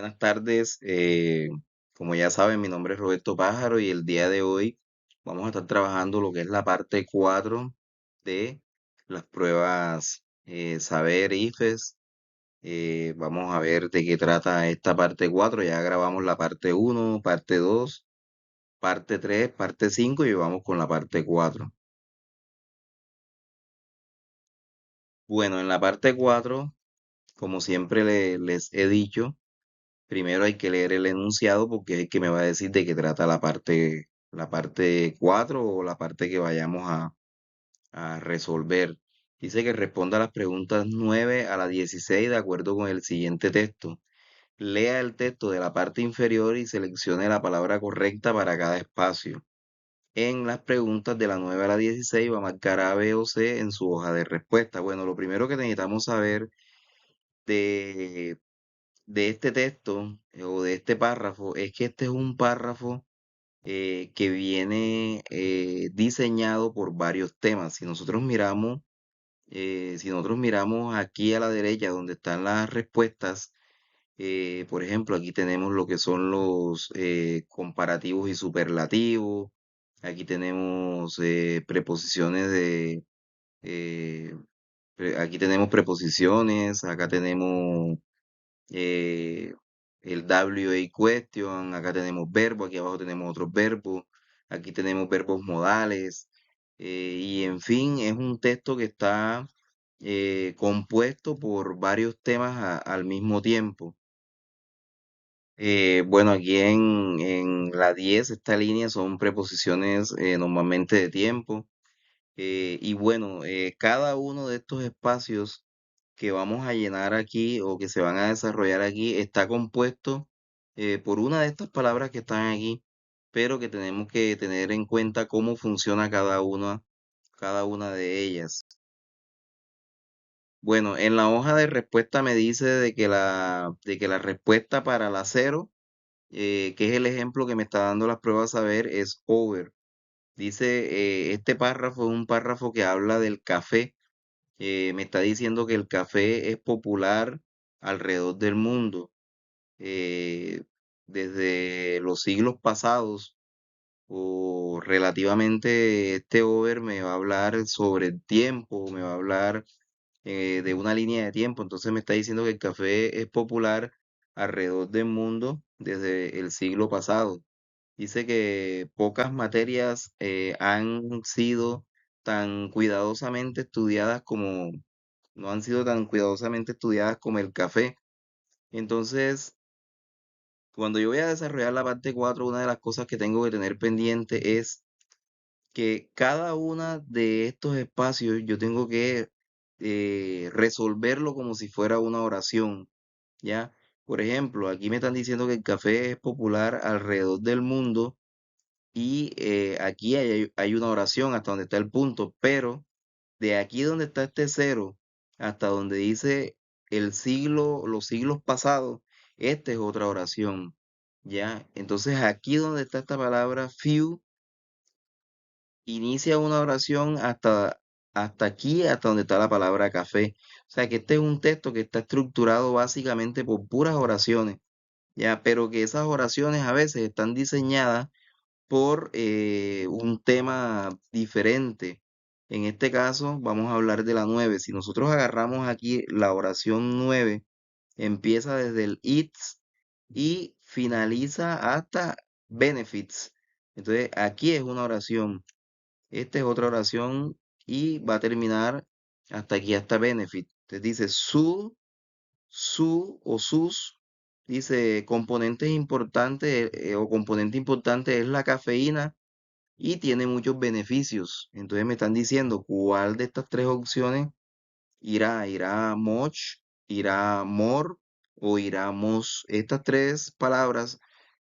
Buenas tardes. Como ya saben, mi nombre es Roberto Pájaro y el día de hoy vamos a estar trabajando lo que es la parte 4 de las pruebas Saber IFES. Vamos a ver de qué trata esta parte 4. Ya grabamos la parte uno, parte 2, parte 3, parte 5 y vamos con la parte 4. Bueno, en la parte 4, como siempre les he dicho, primero hay que leer el enunciado porque es el que me va a decir de qué trata la parte 4 o la parte que vayamos a resolver. Dice que responda a las preguntas 9 a la 16 de acuerdo con el siguiente texto. Lea el texto de la parte inferior y seleccione la palabra correcta para cada espacio. En las preguntas de la 9 a la 16 va a marcar A, B o C en su hoja de respuesta. Bueno, lo primero que necesitamos saber de de este texto o de este párrafo es que este es un párrafo que viene diseñado por varios temas. Si nosotros miramos aquí a la derecha donde están las respuestas, por ejemplo, aquí tenemos lo que son los comparativos y superlativos. Aquí tenemos eh, aquí tenemos preposiciones, acá tenemos eh, el WA question, acá tenemos verbo, aquí abajo tenemos otros verbos, aquí tenemos verbos modales, y en fin, es un texto que está compuesto por varios temas al mismo tiempo. Bueno, aquí en la 10 esta línea son preposiciones normalmente de tiempo. Y bueno, cada uno de estos espacios que vamos a llenar aquí o que se van a desarrollar aquí está compuesto por una de estas palabras que están aquí, pero que tenemos que tener en cuenta cómo funciona cada una de ellas. Bueno, en la hoja de respuesta me dice de que la respuesta para la cero, que es el ejemplo que me está dando las pruebas a ver, es over. Dice, este párrafo es un párrafo que habla del café. Me está diciendo que el café es popular alrededor del mundo. eh, Desde los siglos pasados o relativamente este over me va a hablar sobre el tiempo, me va a hablar de una línea de tiempo. Entonces me está diciendo que el café es popular alrededor del mundo desde el siglo pasado. Dice que pocas materias han sido tan cuidadosamente estudiadas como, no han sido tan cuidadosamente estudiadas como el café. Entonces, cuando yo voy a desarrollar la parte 4, una de las cosas que tengo que tener pendiente es que cada una de estos espacios yo tengo que resolverlo como si fuera una oración, ¿ya? Por ejemplo, aquí me están diciendo que el café es popular alrededor del mundo y aquí hay una oración hasta donde está el punto, pero de aquí donde está este cero hasta donde dice los siglos pasados, esta es otra oración, ¿ya? Entonces aquí donde está esta palabra few, inicia una oración hasta aquí, hasta donde está la palabra café. O sea que este es un texto que está estructurado básicamente por puras oraciones, ¿ya? Pero que esas oraciones a veces están diseñadas por un tema diferente. En este caso, vamos a hablar de la 9. Si nosotros agarramos aquí la oración 9, empieza desde el its y finaliza hasta benefits. Entonces, aquí es una oración, esta es otra oración y va a terminar hasta aquí, hasta benefit. Entonces dice su o sus, dice componentes importantes o componente importante es la cafeína y tiene muchos beneficios. Entonces me están diciendo cuál de estas tres opciones irá much, irá more o irá mos. Estas tres palabras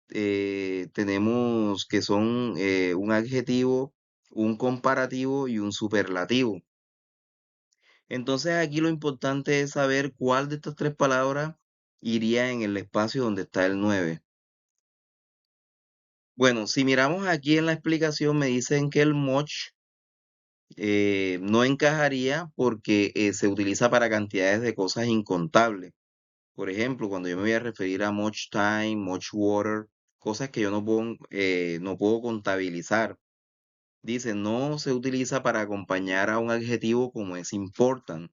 tenemos que son un adjetivo, un comparativo y un superlativo. Entonces aquí lo importante es saber cuál de estas tres palabras iría en el espacio donde está el 9. Bueno, si miramos aquí en la explicación me dicen que el much no encajaría porque se utiliza para cantidades de cosas incontables. Por ejemplo, cuando yo me voy a referir a much time, much water, cosas que yo no puedo contabilizar. Dice, no se utiliza para acompañar a un adjetivo como es important.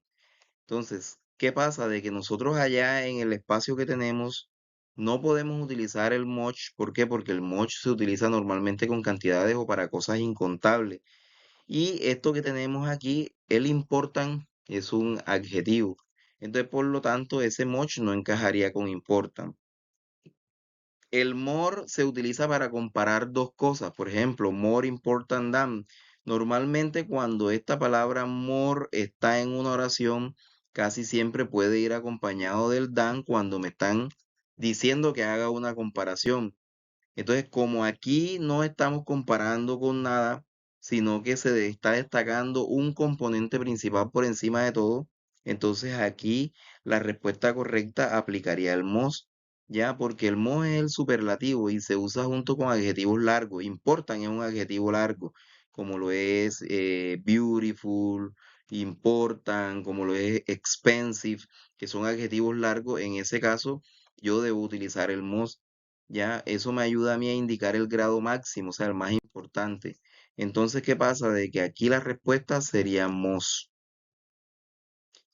Entonces, ¿qué pasa? De que nosotros allá en el espacio que tenemos no podemos utilizar el much. ¿Por qué? Porque el much se utiliza normalmente con cantidades o para cosas incontables. Y esto que tenemos aquí, el important, es un adjetivo. Entonces, por lo tanto, ese much no encajaría con important. El more se utiliza para comparar dos cosas. Por ejemplo, more important than. Normalmente cuando esta palabra more está en una oración, casi siempre puede ir acompañado del than cuando me están diciendo que haga una comparación. Entonces, como aquí no estamos comparando con nada, sino que está destacando un componente principal por encima de todo, entonces aquí la respuesta correcta aplicaría el must, ya, porque el must es el superlativo y se usa junto con adjetivos largos. Important es un adjetivo largo, como lo es beautiful, important, como lo es expensive, que son adjetivos largos. En ese caso, yo debo utilizar el must. Ya, eso me ayuda a mí a indicar el grado máximo, o sea, el más importante. Entonces, ¿qué pasa? De que aquí la respuesta sería MOS.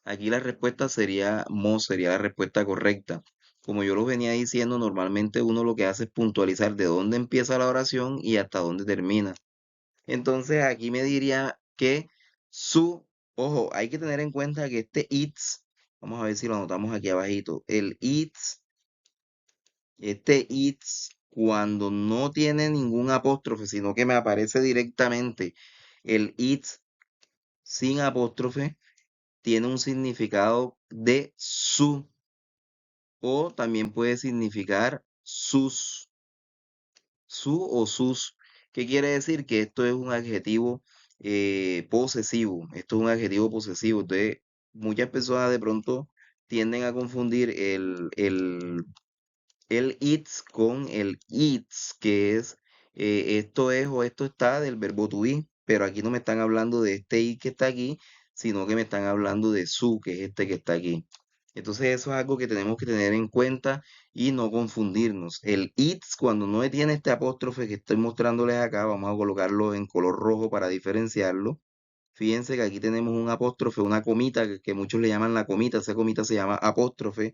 Aquí la respuesta sería MOS, sería la respuesta correcta. Como yo lo venía diciendo, normalmente uno lo que hace es puntualizar de dónde empieza la oración y hasta dónde termina. Entonces, aquí me diría que ojo, hay que tener en cuenta que este it's, vamos a ver si lo anotamos aquí abajito, el it's. Este it's, cuando no tiene ningún apóstrofe, sino que me aparece directamente el it's sin apóstrofe, tiene un significado de su o también puede significar su o sus. ¿Qué quiere decir? Que esto es un adjetivo posesivo. Esto es un adjetivo posesivo. Entonces, muchas personas de pronto tienden a confundir el it's con el its, que es esto es o esto está del verbo to be, pero aquí no me están hablando de este it que está aquí, sino que me están hablando de su, que es este que está aquí. Entonces eso es algo que tenemos que tener en cuenta y no confundirnos. El its, cuando no tiene este apóstrofe que estoy mostrándoles acá, vamos a colocarlo en color rojo para diferenciarlo. Fíjense que aquí tenemos un apóstrofe, una comita, que muchos le llaman la comita, esa comita se llama apóstrofe.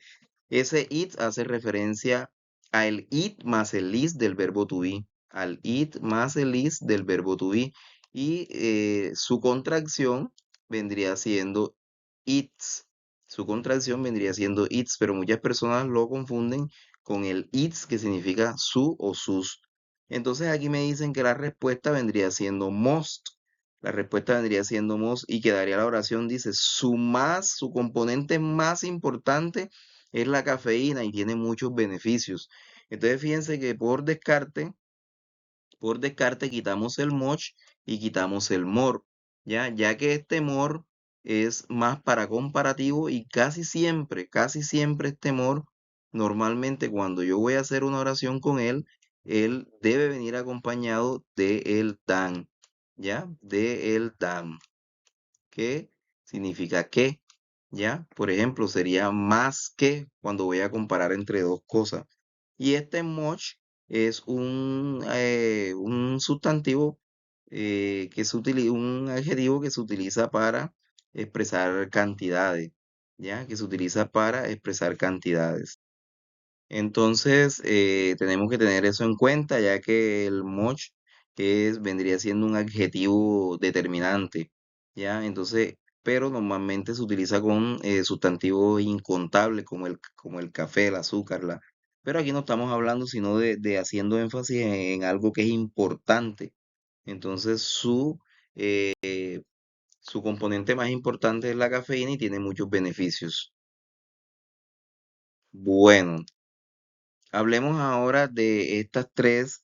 Ese it hace referencia al it más el is del verbo to be, al it más el is del verbo to be, y su contracción vendría siendo its. Su contracción vendría siendo its, pero muchas personas lo confunden con el its que significa su o sus. Entonces aquí me dicen que la respuesta vendría siendo most. La respuesta vendría siendo most y quedaría la oración, dice, su componente más importante es la cafeína y tiene muchos beneficios. Entonces fíjense que por descarte quitamos el moch y quitamos el more, ya que este more es más para comparativo y casi siempre este more, normalmente cuando yo voy a hacer una oración con él debe venir acompañado de el than, ¿ya? De el than, que significa que, ¿ya? Por ejemplo, sería más que cuando voy a comparar entre dos cosas. Y este much es un sustantivo un adjetivo que se utiliza para expresar cantidades, ¿ya? Que se utiliza para expresar cantidades. Entonces, tenemos que tener eso en cuenta, ya que el much vendría siendo un adjetivo determinante, ¿ya? Entonces, pero normalmente se utiliza con sustantivos incontables como el café, el azúcar, pero aquí no estamos hablando sino de haciendo énfasis en algo que es importante. Entonces, su componente más importante es la cafeína y tiene muchos beneficios. Bueno. Hablemos ahora de estas tres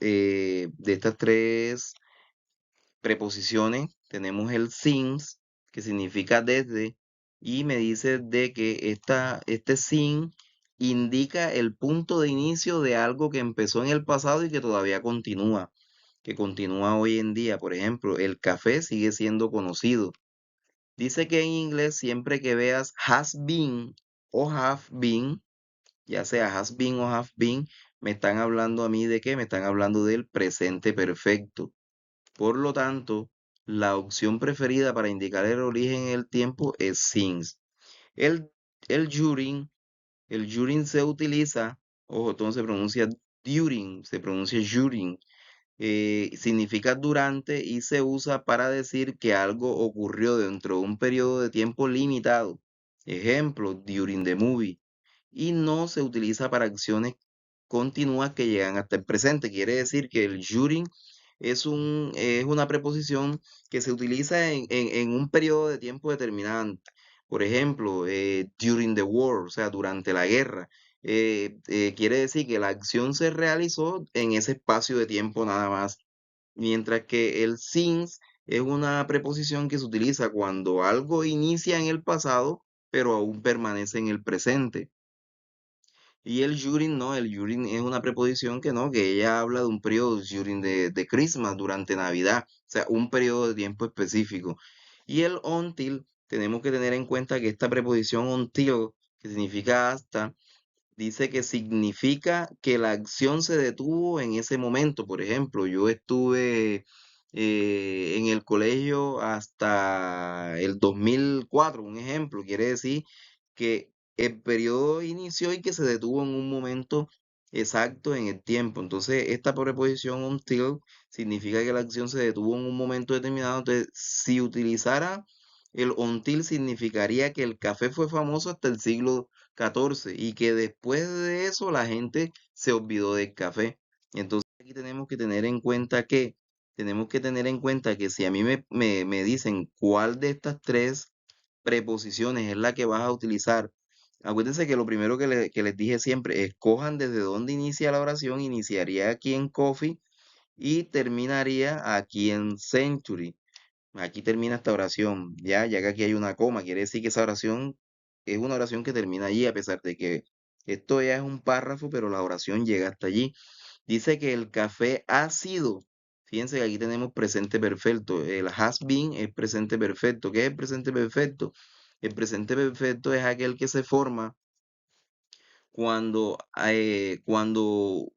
preposiciones. Tenemos el since, que significa desde, y me dice de que este sin indica el punto de inicio de algo que empezó en el pasado y que todavía continúa, que continúa hoy en día. Por ejemplo, el café sigue siendo conocido. Dice que en inglés siempre que veas has been o have been, ya sea has been o have been, me están hablando a mí de qué, me están hablando del presente perfecto. Por lo tanto, la opción preferida para indicar el origen en el tiempo es since. El, el during, el during se utiliza, ojo, todo se pronuncia during, se pronuncia during, significa durante y se usa para decir que algo ocurrió dentro de un periodo de tiempo limitado. Ejemplo, during the movie. Y no se utiliza para acciones continuas que llegan hasta el presente. Quiere decir que el during es una preposición que se utiliza en un periodo de tiempo determinante. Por ejemplo, during the war, o sea, durante la guerra. Quiere decir que la acción se realizó en ese espacio de tiempo nada más. Mientras que el since es una preposición que se utiliza cuando algo inicia en el pasado, pero aún permanece en el presente. Y el during no, el during es una preposición que no, que ella habla de un periodo during de Christmas, durante Navidad, o sea, un periodo de tiempo específico. Y el until, tenemos que tener en cuenta que esta preposición until, que significa hasta, dice que significa que la acción se detuvo en ese momento. Por ejemplo, yo estuve en el colegio hasta el 2004, un ejemplo, quiere decir que el periodo inició y que se detuvo en un momento exacto en el tiempo. Entonces, esta preposición until significa que la acción se detuvo en un momento determinado. Entonces, si utilizara el until, significaría que el café fue famoso hasta el siglo 14 y que después de eso la gente se olvidó del café. Entonces aquí tenemos que tener en cuenta que si a mí me dicen cuál de estas tres preposiciones es la que vas a utilizar, acuérdense que lo primero que les dije siempre, escojan desde dónde inicia la oración, iniciaría aquí en coffee y terminaría aquí en century. Aquí termina esta oración, ya que aquí hay una coma, quiere decir que esa oración es una oración que termina allí, a pesar de que esto ya es un párrafo, pero la oración llega hasta allí. Dice que el café ha sido, fíjense que aquí tenemos presente perfecto, el has been es presente perfecto. ¿Qué es el presente perfecto? El presente perfecto es aquel que se forma cuando, cuando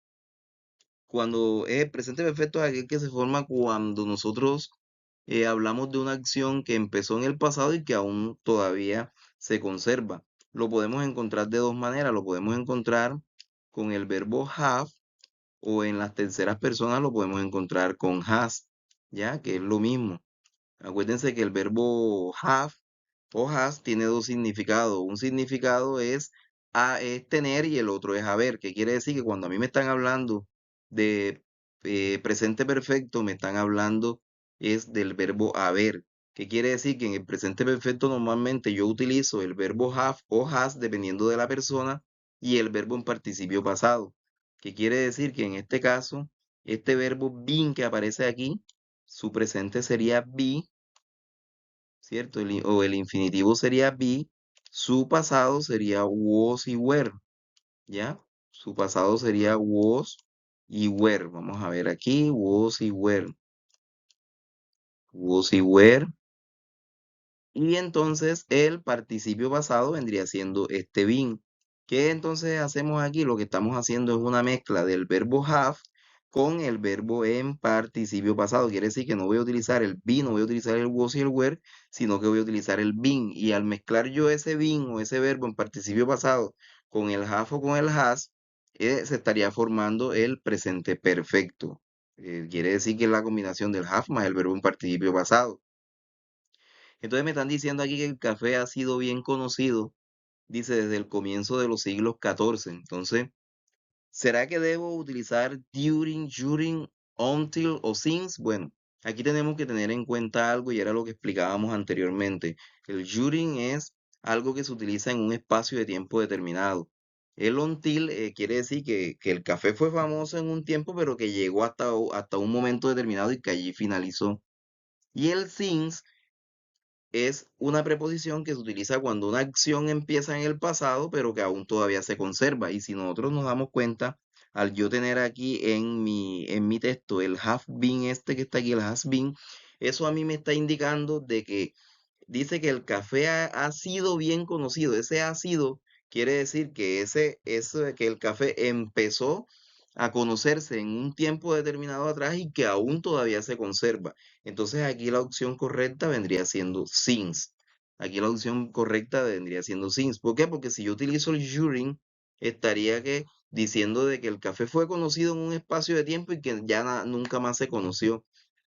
es el presente perfecto es aquel que se forma cuando nosotros hablamos de una acción que empezó en el pasado y que aún todavía se conserva. Lo podemos encontrar de dos maneras. Lo podemos encontrar con el verbo have o en las terceras personas lo podemos encontrar con has, ya que es lo mismo. Acuérdense que el verbo have o has tiene dos significados. Un significado es tener y el otro es haber. ¿Qué quiere decir? Que cuando a mí me están hablando de presente perfecto, me están hablando es del verbo haber. ¿Qué quiere decir? Que en el presente perfecto normalmente yo utilizo el verbo have o has dependiendo de la persona y el verbo en participio pasado. ¿Qué quiere decir? Que en este caso, este verbo been que aparece aquí, su presente sería be, ¿cierto? O el infinitivo sería be, su pasado sería was y were, ¿ya? Su pasado sería was y were. Vamos a ver aquí, was y were. Was y were. Y entonces el participio pasado vendría siendo este been. ¿Qué entonces hacemos aquí? Lo que estamos haciendo es una mezcla del verbo have con el verbo en participio pasado. Quiere decir que no voy a utilizar el be, no voy a utilizar el was y el were, sino que voy a utilizar el been. Y al mezclar yo ese been o ese verbo en participio pasado con el have o con el has, se estaría formando el presente perfecto. Quiere decir que es la combinación del have más el verbo en participio pasado. Entonces me están diciendo aquí que el café ha sido bien conocido, dice, desde el comienzo de los siglos XIV. Entonces, ¿será que debo utilizar during, until o since? Bueno, aquí tenemos que tener en cuenta algo y era lo que explicábamos anteriormente. El during es algo que se utiliza en un espacio de tiempo determinado. El until quiere decir que el café fue famoso en un tiempo, pero que llegó hasta un momento determinado y que allí finalizó. Y el since es una preposición que se utiliza cuando una acción empieza en el pasado, pero que aún todavía se conserva. Y si nosotros nos damos cuenta, al yo tener aquí en mi texto el have been, este que está aquí, el has been, eso a mí me está indicando de que dice que el café ha sido bien conocido. Ese ha sido quiere decir que que el café empezó a conocerse en un tiempo determinado atrás y que aún todavía se conserva. Entonces aquí la opción correcta vendría siendo since. Aquí la opción correcta vendría siendo since. ¿Por qué? Porque si yo utilizo el during, estaría que diciendo de que el café fue conocido en un espacio de tiempo y que ya nunca más se conoció.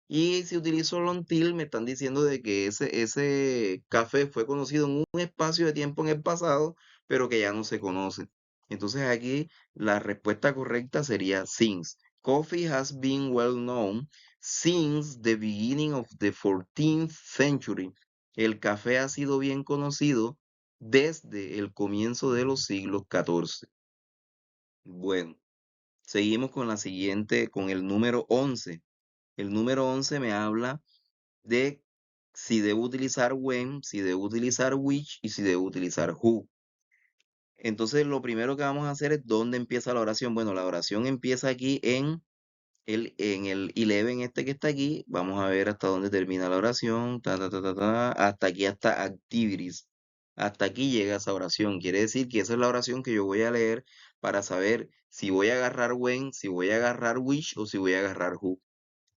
Y si utilizo el until, me están diciendo de que ese café fue conocido en un espacio de tiempo en el pasado, pero que ya no se conoce. Entonces aquí la respuesta correcta sería since. Coffee has been well known since the beginning of the 14th century. El café ha sido bien conocido desde el comienzo de los siglos XIV. Bueno, seguimos con la siguiente, con el número 11. El número 11 me habla de si debo utilizar when, si debo utilizar which y si debo utilizar who. Entonces, lo primero que vamos a hacer es dónde empieza la oración. Bueno, la oración empieza aquí en el 11 este que está aquí. Vamos a ver hasta dónde termina la oración. Hasta aquí, hasta activities. Hasta aquí llega esa oración. Quiere decir que esa es la oración que yo voy a leer para saber si voy a agarrar when, si voy a agarrar which o si voy a agarrar who.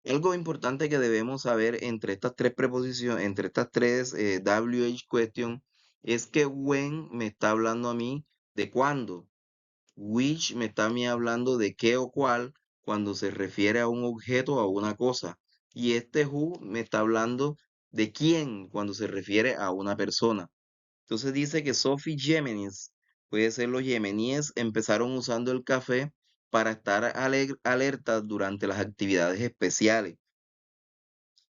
Algo importante que debemos saber entre estas tres preposiciones, entre estas tres WH question, es que when me está hablando a mí de cuándo, which me está a mí hablando de qué o cuál cuando se refiere a un objeto o a una cosa, y este who me está hablando de quién cuando se refiere a una persona. Entonces dice que Sophie Géminis, puede ser los yemeníes, empezaron usando el café para estar alertas durante las actividades especiales.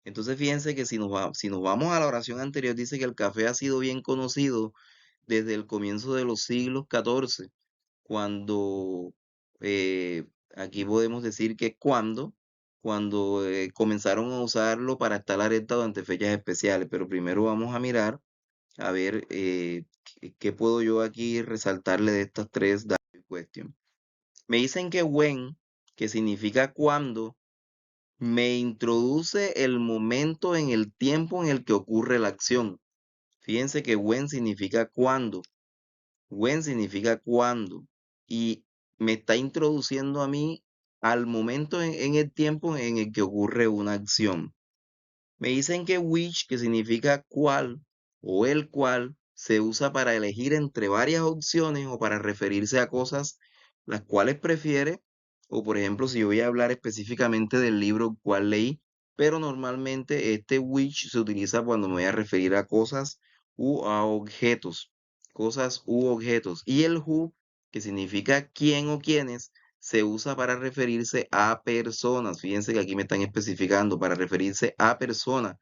Entonces fíjense que si nos vamos a la oración anterior, dice que el café ha sido bien conocido desde el comienzo de los siglos XIV, cuando aquí podemos decir que cuando comenzaron a usarlo para estar alerta durante fechas especiales. Pero primero vamos a mirar a ver qué puedo yo aquí resaltarle de estas tres cuestiones. Me dicen que when, que significa cuando, me introduce el momento en el tiempo en el que ocurre la acción. Fíjense que when significa cuando. When significa cuando. Y me está introduciendo a mí al momento en el tiempo en el que ocurre una acción. Me dicen que which, que significa cuál o el cual, se usa para elegir entre varias opciones o para referirse a cosas las cuales prefiere, o por ejemplo, si yo voy a hablar específicamente del libro cual leí, pero normalmente este which se utiliza cuando me voy a referir a cosas u a objetos, cosas u objetos. Y el who, que significa quién o quiénes, se usa para referirse a personas. Fíjense que aquí me están especificando para referirse a personas,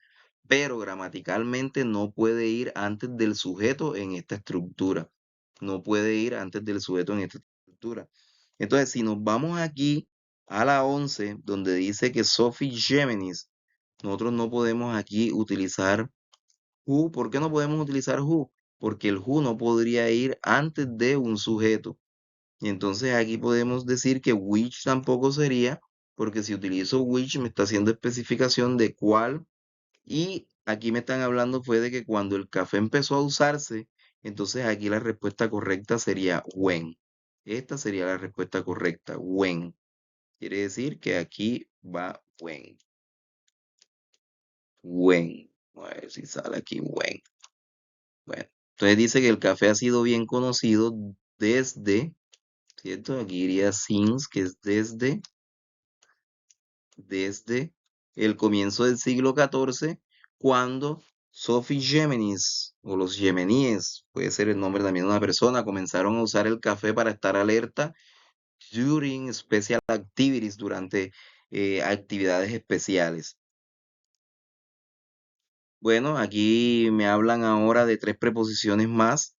pero gramaticalmente no puede ir antes del sujeto en esta estructura. No puede ir antes del sujeto en esta estructura. Entonces, si nos vamos aquí a la 11, donde dice que Sophie Géminis, nosotros no podemos aquí utilizar who. ¿Por qué no podemos utilizar who? Porque el who no podría ir antes de un sujeto. Y entonces aquí podemos decir que which tampoco sería, porque si utilizo which me está haciendo especificación de cuál. Y aquí me están hablando fue de que cuando el café empezó a usarse, entonces aquí la respuesta correcta sería when. Esta sería la respuesta correcta, when. Quiere decir que aquí va when. When. A ver si sale aquí when. Bueno, entonces dice que el café ha sido bien conocido desde, ¿cierto? Aquí iría since, que es desde el comienzo del siglo XIV, cuando Sophie Géminis o los yemeníes, puede ser el nombre también de una persona, comenzaron a usar el café para estar alerta during special activities, durante actividades especiales. Bueno, aquí me hablan ahora de tres preposiciones más.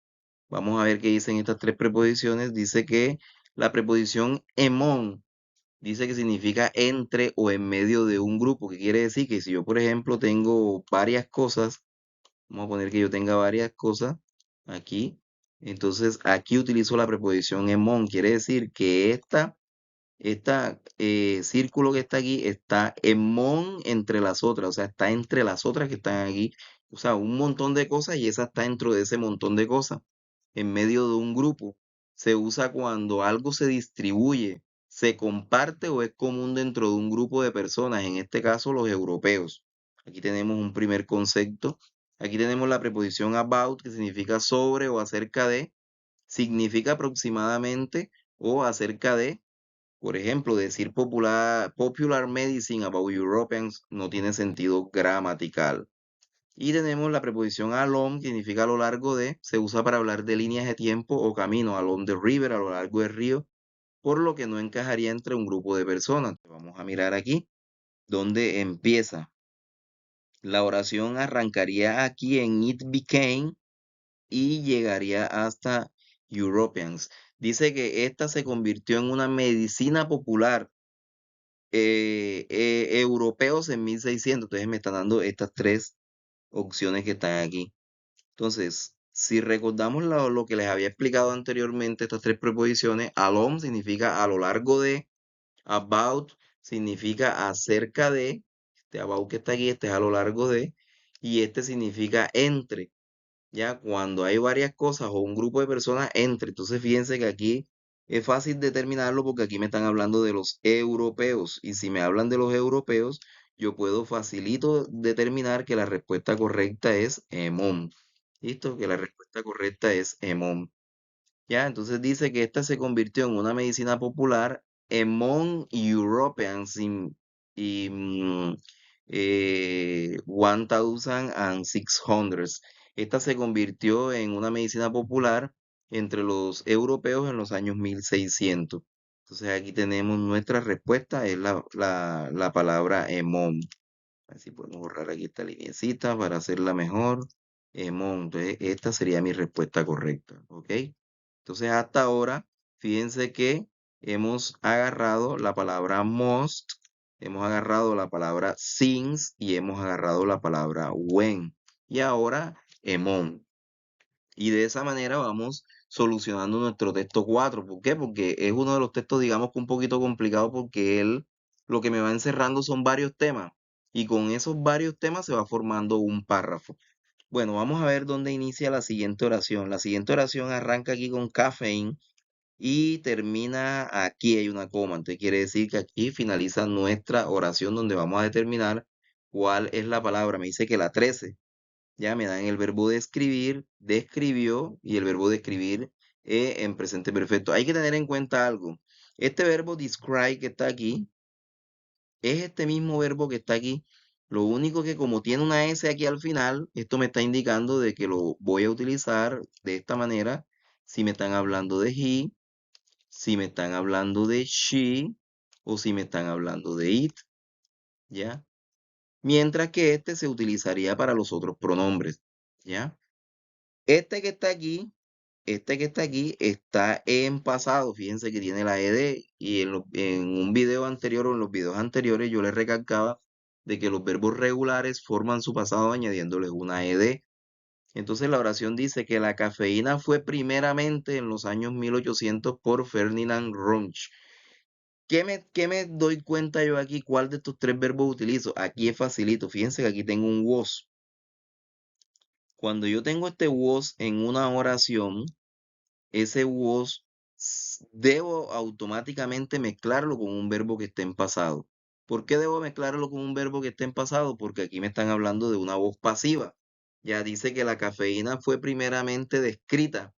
Vamos a ver qué dicen estas tres preposiciones. Dice que la preposición among dice que significa entre o en medio de un grupo, que quiere decir que si yo, por ejemplo, tengo varias cosas, vamos a poner que yo tenga varias cosas aquí, entonces aquí utilizo la preposición among, quiere decir que esta círculo que está aquí está among entre las otras, o sea, está entre las otras que están aquí, o sea, un montón de cosas y esa está dentro de ese montón de cosas. en medio de un grupo. Se usa cuando algo se distribuye, se comparte o es común dentro de un grupo de personas, en este caso los europeos. Aquí tenemos un primer concepto. Aquí tenemos la preposición about, que significa sobre o acerca de, significa aproximadamente o acerca de. Por ejemplo, decir popular medicine about Europeans no tiene sentido gramatical. Y tenemos la preposición along, que significa a lo largo de, se usa para hablar de líneas de tiempo o camino, along the river, a lo largo del río, por lo que no encajaría entre un grupo de personas. Vamos a mirar aquí donde empieza. La oración arrancaría aquí en it became y llegaría hasta Europeans. Dice que esta se convirtió en una medicina popular europeos en 1600. Entonces me están dando estas tres opciones que están aquí. Entonces, si recordamos lo que les había explicado anteriormente, estas tres preposiciones, along significa a lo largo de, about significa acerca de, este about que está aquí, este es a lo largo de, y este significa entre. Ya cuando hay varias cosas o un grupo de personas entre, entonces fíjense que aquí es fácil determinarlo porque aquí me están hablando de los europeos y si me hablan de los europeos, yo puedo facilito determinar que la respuesta correcta es EMON. ¿Listo? Que la respuesta correcta es EMON. Ya, entonces dice que esta se convirtió en una medicina popular among Europeans in 1600s. Esta se convirtió en una medicina popular entre los europeos en los años 1600. Entonces aquí tenemos nuestra respuesta, es la palabra among. Así podemos borrar aquí esta lineecita para hacerla mejor. Among, entonces esta sería mi respuesta correcta, ¿ok? Entonces, hasta ahora, fíjense que hemos agarrado la palabra must, hemos agarrado la palabra since y hemos agarrado la palabra when. Y ahora, among. Y de esa manera vamos solucionando nuestro texto 4. ¿Por qué? Porque es uno de los textos, digamos que un poquito complicado porque él lo que me va encerrando son varios temas. Y con esos varios temas se va formando un párrafo. Bueno, vamos a ver dónde inicia la siguiente oración. La siguiente oración arranca aquí con caffeine y termina aquí, hay una coma. Entonces quiere decir que aquí finaliza nuestra oración donde vamos a determinar cuál es la palabra. Me dice que la 13. Ya me dan el verbo de escribir, describió y el verbo de escribir en presente perfecto. Hay que tener en cuenta algo. Este verbo describe que está aquí es este mismo verbo que está aquí. Lo único que como tiene una S aquí al final, esto me está indicando de que lo voy a utilizar de esta manera si me están hablando de he, si me están hablando de she o si me están hablando de it, ¿ya? Mientras que este se utilizaría para los otros pronombres, ¿ya? Este que está aquí, este que está aquí está en pasado. Fíjense que tiene la ed y en un video anterior o en los videos anteriores yo les recalcaba de que los verbos regulares forman su pasado añadiéndoles una ed. Entonces la oración dice que la cafeína fue primeramente en los años 1800 por Ferdinand Runch. ¿Qué me doy cuenta yo aquí? ¿Cuál de estos tres verbos utilizo? Aquí es facilito. Fíjense que aquí tengo un was. Cuando yo tengo este was en una oración, ese was debo automáticamente mezclarlo con un verbo que esté en pasado. ¿Por qué debo mezclarlo con un verbo que esté en pasado? Porque aquí me están hablando de una voz pasiva. Ya dice que la cafeína fue primeramente descrita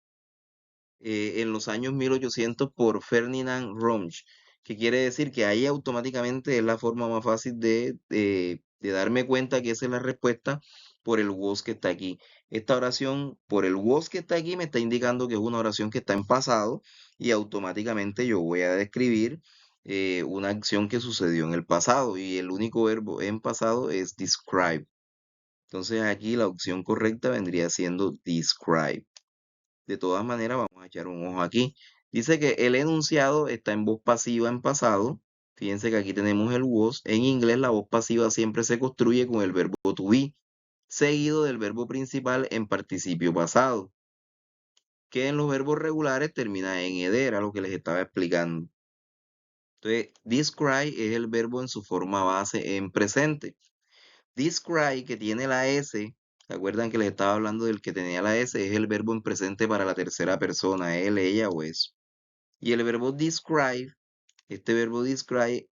en los años 1800 por Ferdinand Runch, que quiere decir que ahí automáticamente es la forma más fácil de darme cuenta que esa es la respuesta por el was que está aquí. Esta oración, por el was que está aquí, me está indicando que es una oración que está en pasado y automáticamente yo voy a describir una acción que sucedió en el pasado y el único verbo en pasado es describe. Entonces aquí la opción correcta vendría siendo describe. De todas maneras, vamos a echar un ojo aquí. Dice que el enunciado está en voz pasiva en pasado. Fíjense que aquí tenemos el was. En inglés la voz pasiva siempre se construye con el verbo to be, seguido del verbo principal en participio pasado, que en los verbos regulares termina en ed, era lo que les estaba explicando. Entonces, describe es el verbo en su forma base en presente. Describe, que tiene la S, ¿Se acuerdan que les estaba hablando del que tenía la S? Es el verbo en presente para la tercera persona, él, ella o eso. Y el verbo describe, este verbo describe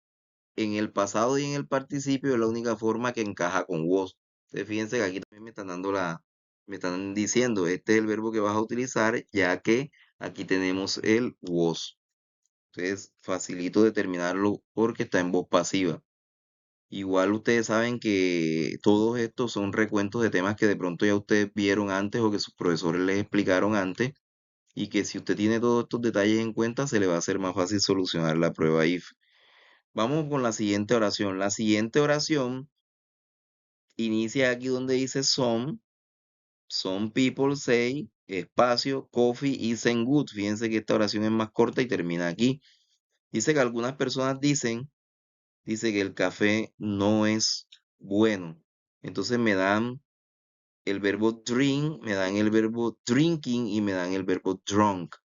en el pasado y en el participio es la única forma que encaja con was. Entonces fíjense que aquí también me están diciendo, este es el verbo que vas a utilizar, ya que aquí tenemos el was. Entonces facilito determinarlo porque está en voz pasiva. Igual ustedes saben que todos estos son recuentos de temas que de pronto ya ustedes vieron antes o que sus profesores les explicaron antes y que si usted tiene todos estos detalles en cuenta se le va a hacer más fácil solucionar la prueba if. Vamos con la siguiente oración. La siguiente oración inicia aquí donde dice some people say, espacio, coffee isn't good. Fíjense que esta oración es más corta y termina aquí. Dice que algunas personas dice que el café no es bueno. Entonces me dan el verbo drink, me dan el verbo drinking y me dan el verbo drunk.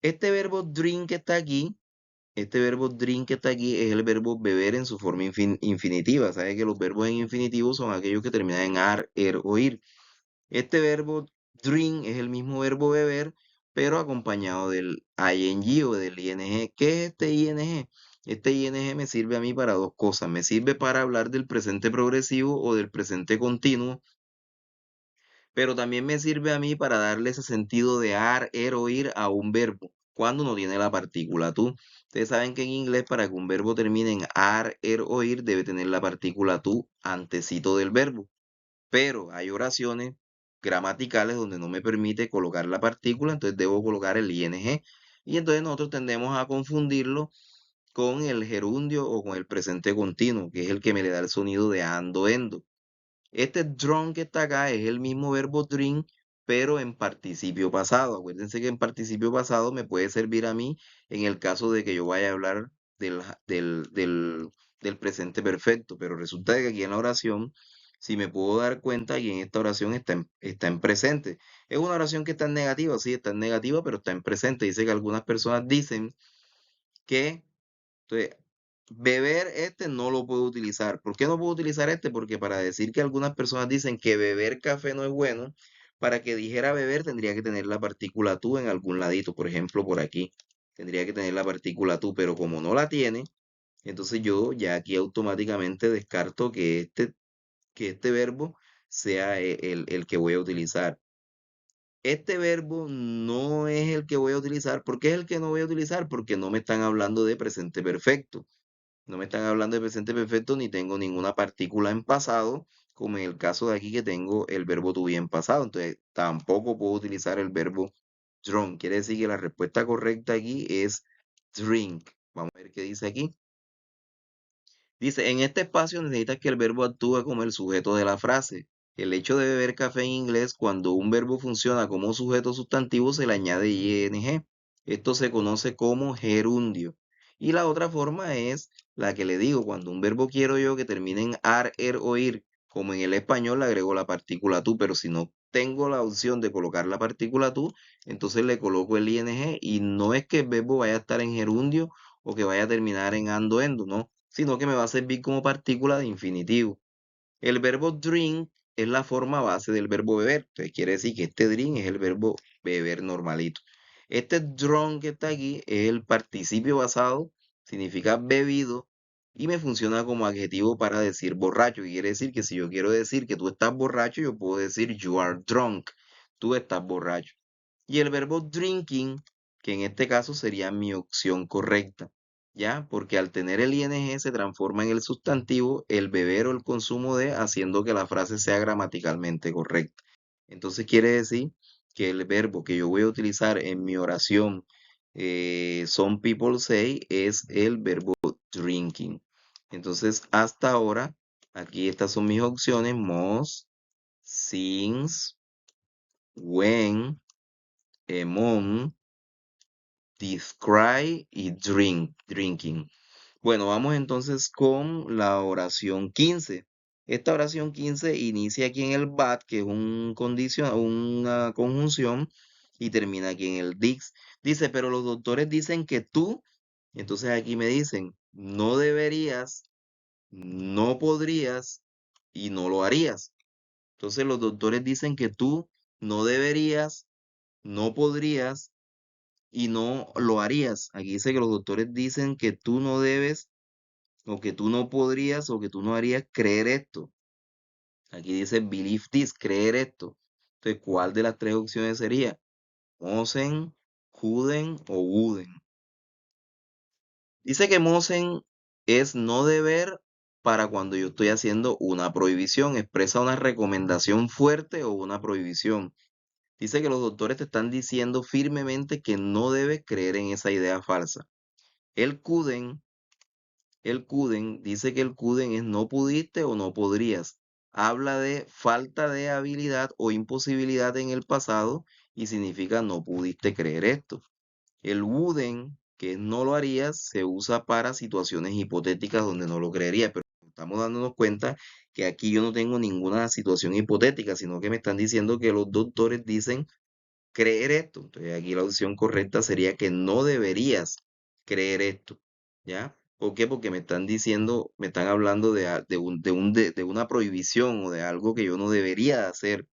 Este verbo drink que está aquí, este verbo drink que está aquí es el verbo beber en su forma infinitiva. Sabe que los verbos en infinitivo son aquellos que terminan en ar, er o ir. Este verbo drink es el mismo verbo beber, pero acompañado del ing o del ing. ¿Qué es este ing? Este ing me sirve a mí para dos cosas. Me sirve para hablar del presente progresivo o del presente continuo, pero también me sirve a mí para darle ese sentido de ar, er o ir a un verbo cuando no tiene la partícula tú. Ustedes saben que en inglés para que un verbo termine en ar, er o ir debe tener la partícula tú antecito del verbo, pero hay oraciones gramaticales donde no me permite colocar la partícula, entonces debo colocar el ing y entonces nosotros tendemos a confundirlo con el gerundio o con el presente continuo, que es el que me le da el sonido de ando, endo. Este drunk que está acá es el mismo verbo drink, pero en participio pasado. Acuérdense que en participio pasado me puede servir a mí en el caso de que yo vaya a hablar del presente perfecto, pero resulta que aquí en la oración, si me puedo dar cuenta, aquí en esta oración está en presente. Es una oración que está en negativa, sí, está en negativa, pero está en presente. Dice que algunas personas dicen que entonces, beber este no lo puedo utilizar. ¿Por qué no puedo utilizar este? Porque para decir que algunas personas dicen que beber café no es bueno, para que dijera beber tendría que tener la partícula tú en algún ladito, por ejemplo, por aquí. Tendría que tener la partícula tú, pero como no la tiene, entonces yo ya aquí automáticamente descarto que este verbo sea el que voy a utilizar. Este verbo no es el que voy a utilizar. ¿Por qué es el que no voy a utilizar? Porque no me están hablando de presente perfecto. No me están hablando de presente perfecto ni tengo ninguna partícula en pasado, como en el caso de aquí que tengo el verbo to be en pasado. Entonces, tampoco puedo utilizar el verbo drunk. Quiere decir que la respuesta correcta aquí es drink. Vamos a ver qué dice aquí. Dice, en este espacio necesitas que el verbo actúe como el sujeto de la frase. El hecho de beber café en inglés, cuando un verbo funciona como sujeto sustantivo, se le añade ing. Esto se conoce como gerundio. Y la otra forma es la que le digo, cuando un verbo quiero yo que termine en ar, er o ir, como en el español le agrego la partícula tú, pero si no tengo la opción de colocar la partícula tú, entonces le coloco el ing y no es que el verbo vaya a estar en gerundio o que vaya a terminar en ando, endo, no, sino que me va a servir como partícula de infinitivo. El verbo drink es la forma base del verbo beber. Entonces quiere decir que este drink es el verbo beber normalito. Este drunk que está aquí es el participio basado, significa bebido y me funciona como adjetivo para decir borracho. Y quiere decir que si yo quiero decir que tú estás borracho, yo puedo decir you are drunk. Tú estás borracho. Y el verbo drinking, que en este caso sería mi opción correcta. ¿Ya? Porque al tener el ing se transforma en el sustantivo el beber o el consumo de, haciendo que la frase sea gramaticalmente correcta. Entonces quiere decir que el verbo que yo voy a utilizar en mi oración, some people say, es el verbo drinking. Entonces, hasta ahora, aquí estas son mis opciones: must, since, when, among, describe y drinking. Bueno, vamos entonces con la oración 15. Esta oración 15 inicia aquí en el bat, que es una conjunción, y termina aquí en el dix. Dice, pero los doctores dicen que tú, entonces aquí me dicen, no deberías, no podrías y no lo harías. Entonces los doctores dicen que tú no deberías, no podrías y no lo harías. Aquí dice que los doctores dicen que tú no debes o que tú no podrías o que tú no harías creer esto. Aquí dice believe this, creer esto. Entonces, ¿cuál de las tres opciones sería? Mosen, Juden o Wuden. Dice que Mosen es no deber para cuando yo estoy haciendo una prohibición, expresa una recomendación fuerte o una prohibición. Dice que los doctores te están diciendo firmemente que no debes creer en esa idea falsa. El Kuden, el Kuden dice que el Kuden es no pudiste o no podrías. Habla de falta de habilidad o imposibilidad en el pasado y significa no pudiste creer esto. El wouldn't, que es no lo harías, se usa para situaciones hipotéticas donde no lo creería, pero estamos dándonos cuenta que aquí yo no tengo ninguna situación hipotética, sino que me están diciendo que los doctores dicen creer esto. Entonces aquí la opción correcta sería que no deberías creer esto, ¿ya? ¿Por qué? Porque me están diciendo, me están hablando de una prohibición o de algo que yo no debería hacer.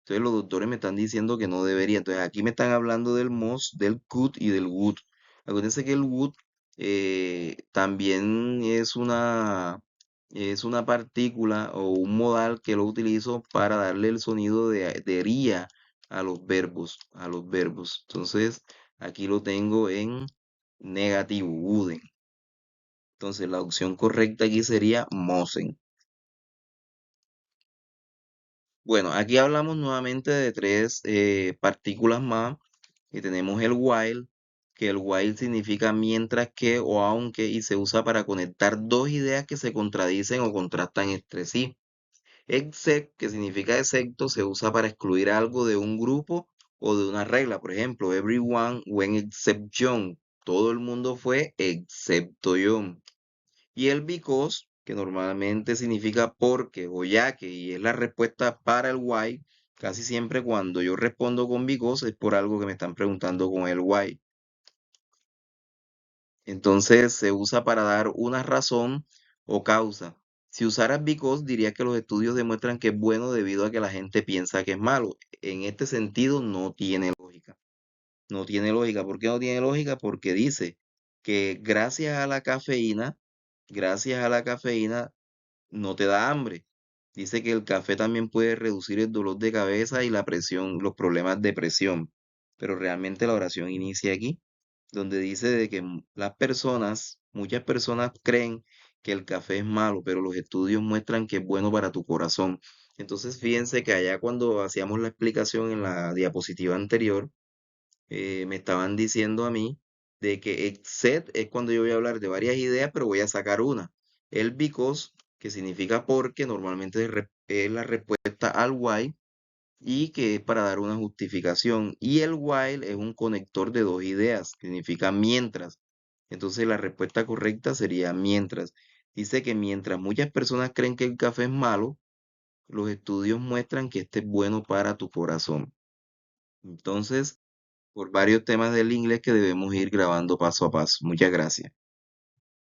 Entonces los doctores me están diciendo que no debería. Entonces aquí me están hablando del must, del could y del would. Acuérdense que el would también es una partícula o un modal que lo utilizo para darle el sonido de ría a los verbos, a los verbos. Entonces aquí lo tengo en negativo, wouldn't. Entonces la opción correcta aquí sería mosen. Bueno, aquí hablamos nuevamente de tres partículas más y tenemos el while, que el while significa mientras que o aunque y se usa para conectar dos ideas que se contradicen o contrastan entre sí. Except, que significa excepto, se usa para excluir algo de un grupo o de una regla. Por ejemplo, everyone went except John. Todo el mundo fue excepto John. Y el because, que normalmente significa porque o ya que, y es la respuesta para el why, casi siempre cuando yo respondo con because es por algo que me están preguntando con el why. Entonces se usa para dar una razón o causa. Si usaras because, diría que los estudios demuestran que es bueno debido a que la gente piensa que es malo. En este sentido no tiene lógica. No tiene lógica. ¿Por qué no tiene lógica? Porque dice que gracias a la cafeína no te da hambre. Dice que el café también puede reducir el dolor de cabeza y la presión, los problemas de presión. Pero realmente la oración inicia aquí, donde dice de que muchas personas creen que el café es malo, pero los estudios muestran que es bueno para tu corazón. Entonces, fíjense que allá cuando hacíamos la explicación en la diapositiva anterior, me estaban diciendo a mí de que except es cuando yo voy a hablar de varias ideas, pero voy a sacar una. El because, que significa porque, normalmente es la respuesta al why y que es para dar una justificación. Y el while es un conector de dos ideas, que significa mientras. Entonces la respuesta correcta sería mientras. Dice que mientras muchas personas creen que el café es malo, los estudios muestran que este es bueno para tu corazón. Entonces, por varios temas del inglés que debemos ir grabando paso a paso. Muchas gracias.